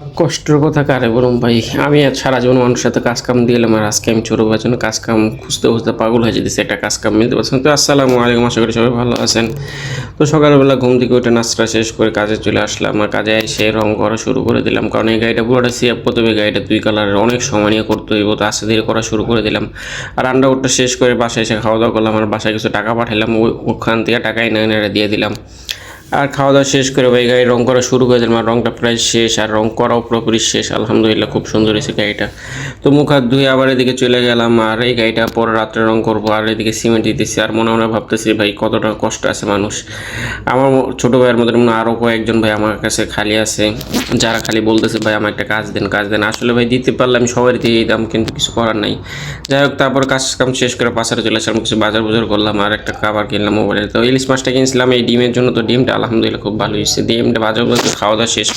কষ্টের কথা কারে বলুম ভাই, আমি আর সারা জীবন মানুষের সাথে কাজ কাম দিলাম, আর আজকে আমি চোর জন্য কাজ কাম খুঁজতে খুঁজতে পাগল হয়ে যেতেছি, একটা কাজ কাম মিলতে পারছেন। তো আসসালামু আলাইকুম, আশা করি সবাই ভালো আছেন। তো সকালবেলা ঘুম থেকে উঠে নাস্তা শেষ করে কাজে চলে আসলাম, আর কাজে এসে রং করা শুরু করে দিলাম, কারণ এই গাড়িটা পুরোটা সিএফ প্রথমে গাড়িটা 2 কালারের, অনেক সময় নিয়ে করতে হইব, তো আস্তে ধীরে করা শুরু করে দিলাম। আর রান্নাঘরটা শেষ করে বাসায় এসে খাওয়া দাওয়া করলাম, আর বাসায় কিছু টাকা পাঠালাম, ওখান থেকে টাকা এনে দিয়ে দিলাম। আর খাওয়া দাওয়া শেষ করে ভাই গাড়ি রং করা শুরু করে দিলাম, আর রংটা প্রায় শেষ, আর রং করাও পুরোপুরি শেষ, আলহামদুলিল্লাহ খুব সুন্দর হয়েছে গাড়িটা। তো মুখ হাত ধুয়ে আবার এদিকে চলে গেলাম, আর এই গাড়িটা পরে রাত্রে রং করবো, আর এদিকে সিমেন্ট দিতেছি। আর মনে মনে ভাবতেছি ভাই কতটা কষ্ট আছে মানুষ। আমার ছোটো ভাইয়ের মধ্যে মনে হয় আরও কয়েকজন ভাই আমার কাছে খালি আছে, যারা খালি বলতেছে ভাই আমার একটা কাজ দেন কাজ দেন। আসলে ভাই দিতে পারলে আমি সবাই দিয়ে দিতাম, কিন্তু কিছু করার নাই। যাই হোক, তারপর কাজ কাম শেষ করে পাশারে চলে আসলাম, কিছু বাজার বুজার করলাম, আর একটা খাবার কিনলাম মোবাইলে। তো ইলিশ মাছটা কিনছিলাম এই ডিমের জন্য, তো ডিমটা আলহামদুলিল্লাহ খুব ভালো হয়েছে। ডিমটা বাজার বুজার খাওয়া দাওয়া শেষ